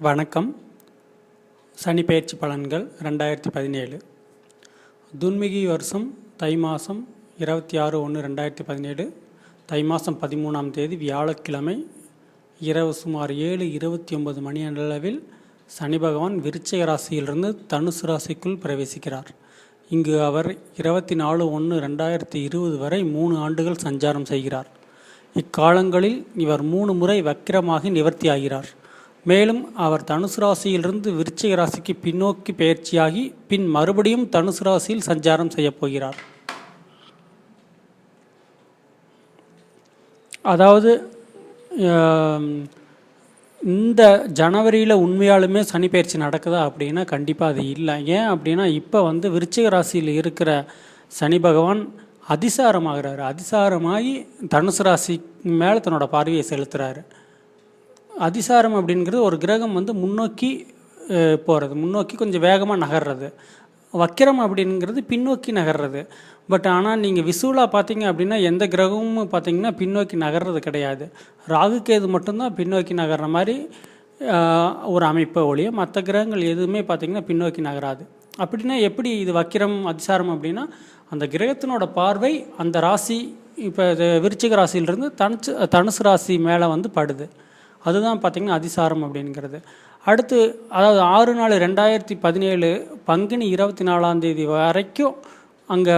வணக்கம். சனி பெயர்ச்சி பலன்கள் 2017 துன்மிகி வருஷம் தை மாதம் 26/1/2017 தை மாதம் 13ஆம் தேதி வியாழக்கிழமை இரவு சுமார் 7:29 மணி அளவில் சனி பகவான் விருச்சிக ராசியிலிருந்து தனுசு ராசிக்குள் பிரவேசிக்கிறார். இங்கு அவர் 24/1/2020 வரை 3 ஆண்டுகள் சஞ்சாரம் செய்கிறார். இக்காலங்களில் இவர் 3 முறை வக்கிரமாகி நிவர்த்தியாகிறார். மேலும் அவர் தனுசு ராசியிலிருந்து விருச்சிக ராசிக்கு பின்னோக்கி பெயர்ச்சியாகி பின் மறுபடியும் தனுசு ராசியில் சஞ்சாரம் செய்ய போகிறார். அதாவது இந்த ஜனவரியில் உண்மையாலுமே சனி பெயர்ச்சி நடக்குதா அப்படின்னா கண்டிப்பாக அது இல்லை. ஏன் அப்படின்னா இப்போ விருச்சிக ராசியில் இருக்கிற சனி பகவான் அதிசாரமாகிறாரு. அதிசாரமாகி தனுசு ராசி மேலே தன்னோட பார்வையை செலுத்துகிறாரு. அதிசாரம் அப்படிங்கிறது ஒரு கிரகம் முன்னோக்கி போகிறது, முன்னோக்கி கொஞ்சம் வேகமாக நகர்றது. வக்கிரம் அப்படிங்கிறது பின்னோக்கி நகர்றது. பட் ஆனால் நீங்கள் விசுவலாக பார்த்தீங்க அப்படின்னா எந்த கிரகமும் பார்த்தீங்கன்னா பின்னோக்கி நகர்றது கிடையாது. ராகு கேது மட்டும்தான் பின்னோக்கி நகர்ற மாதிரி ஒரு அமைப்பை ஒழிய மற்ற கிரகங்கள் எதுவுமே பார்த்திங்கன்னா பின்னோக்கி நகராது. அப்படின்னா எப்படி இது வக்கிரம் அதிசாரம் அப்படின்னா அந்த கிரகத்தினோட பார்வை அந்த ராசி இப்போ விருச்சிக ராசியிலிருந்து தனுசு ராசி மேலே படுது. அதுதான் பார்த்திங்கன்னா அதிசாரம் அப்படிங்கிறது. அடுத்து அதாவது 6/4/2017 பங்குனி 24ஆம் தேதி வரைக்கும் அங்கே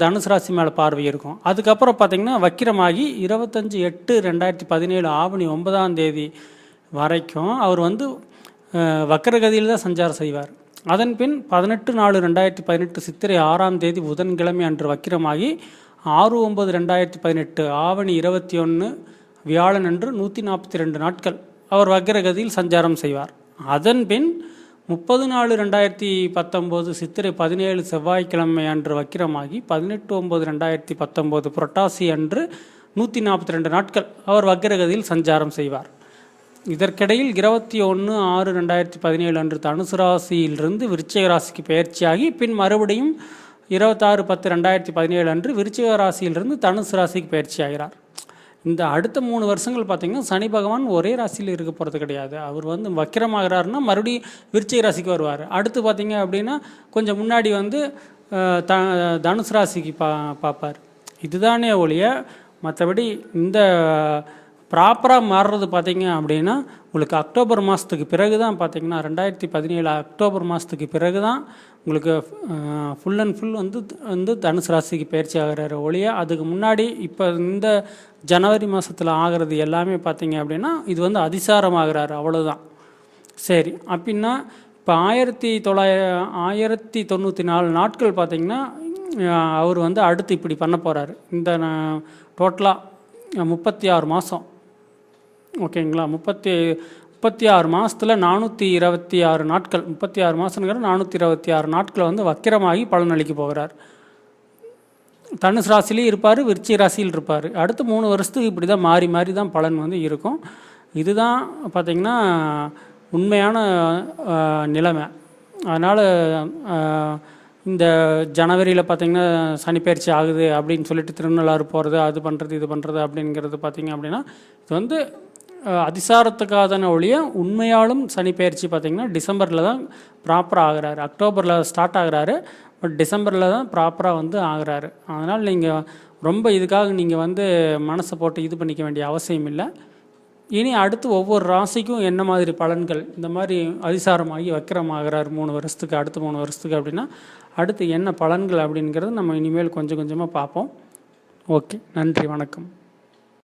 தனுசு ராசி மேலே பார்வை இருக்கும். அதுக்கப்புறம் பார்த்திங்கன்னா வக்கிரமாகி 25/8/2017 ஆவணி 9ஆம் தேதி வரைக்கும் அவர் வக்கரகதியில் தான் சஞ்சாரம் செய்வார். அதன் பின் 18/4/2018 சித்திரை 6ஆம் தேதி புதன்கிழமை அன்று வக்கிரமாகி 6/9/2018 ஆவணி 21 வியாழன் அன்று 142 நாட்கள் அவர் வக்ரகதியில் சஞ்சாரம் செய்வார். அதன் பின் 30/4/2019 சித்திரை 17 செவ்வாய்க்கிழமை அன்று வக்கிரமாகி 18/9/2019 புரட்டாசி அன்று 142 நாட்கள் அவர் வக்ரகதியில் சஞ்சாரம் செய்வார். இதற்கிடையில் 21/6/2017 அன்று தனுசு ராசியிலிருந்து விருச்சிக ராசிக்கு பெயர்ச்சியாகி பின் மறுபடியும் 26/10/2017 அன்று விருச்சிக ராசியிலிருந்து தனுசு ராசிக்கு பயிற்சி ஆகிறார். இந்த அடுத்த 3 வருஷங்கள் பார்த்திங்கன்னா சனி பகவான் ஒரே ராசியில் இருக்க போகிறது கிடையாது. அவர் வக்கிரமாகிறாருன்னா மறுபடியும் விருச்சிக ராசிக்கு வருவார். அடுத்து பார்த்திங்க அப்படின்னா கொஞ்சம் முன்னாடி தனுசு ராசிக்கு பார்ப்பார். இதுதானே ஒழிய மற்றபடி இந்த ப்ராப்பராக மாறுறது பார்த்திங்க அப்படின்னா உங்களுக்கு அக்டோபர் மாதத்துக்கு பிறகு தான் பார்த்திங்கன்னா 2017 அக்டோபர் மாதத்துக்கு பிறகு தான் உங்களுக்கு ஃபுல் அண்ட் ஃபுல் தனுசு ராசிக்கு பயிற்சி ஆகிறாரு ஒழிய அதுக்கு முன்னாடி இப்போ இந்த ஜனவரி மாதத்தில் ஆகிறது எல்லாமே பார்த்திங்க அப்படின்னா இது அதிசாரம் ஆகிறாரு, அவ்வளோதான். சரி, அப்படின்னா இப்போ 1994 நாட்கள் பார்த்திங்கன்னா அவர் அடுத்து இப்படி பண்ண போகிறாரு. இந்த டோட்டலாக 36 மாதம், ஓகேங்களா? 36 மாதத்தில் 426 நாட்கள், 36 மாதங்கிற 426 நாட்கள் வக்கிரமாகி பலனளிக்க போகிறார். தனுசு ராசிலையும் இருப்பார், விருச்சிக ராசியில் இருப்பார். அடுத்து 3 வருஷத்துக்கு இப்படி தான் மாறி மாறி தான் பலன் இருக்கும். இதுதான் பார்த்திங்கன்னா உண்மையான நிலைமை. அதனால் இந்த ஜனவரியில் பார்த்திங்கன்னா சனி பெயர்ச்சி ஆகுது அப்படின்னு சொல்லிட்டு திருநள்ளாறு போகிறது, அது பண்ணுறது இது பண்ணுறது அப்படிங்கிறது பார்த்திங்க அப்படின்னா இது அதிசாரத்துக்கான ஒழிய உண்மையாலும் சனி பெயர்ச்சி பார்த்திங்கன்னா டிசம்பரில் தான் ப்ராப்பராக ஆகிறாரு. அக்டோபரில் ஸ்டார்ட் ஆகிறாரு, பட் டிசம்பரில் தான் ப்ராப்பராக ஆகிறாரு. அதனால் நீங்கள் ரொம்ப இதுக்காக நீங்கள் மனசை போட்டு இது பண்ணிக்க வேண்டிய அவசியம் இல்லை. இனி அடுத்து ஒவ்வொரு ராசிக்கும் என்ன மாதிரி பலன்கள், இந்த மாதிரி அதிசாரமாகி வக்கிரமாகிறார் 3 வருஷத்துக்கு, அடுத்து 3 வருஷத்துக்கு அப்படின்னா அடுத்து என்ன பலன்கள் அப்படிங்கிறது நம்ம இனிமேல் கொஞ்சம் கொஞ்சமாக பார்ப்போம். ஓகே, நன்றி, வணக்கம்.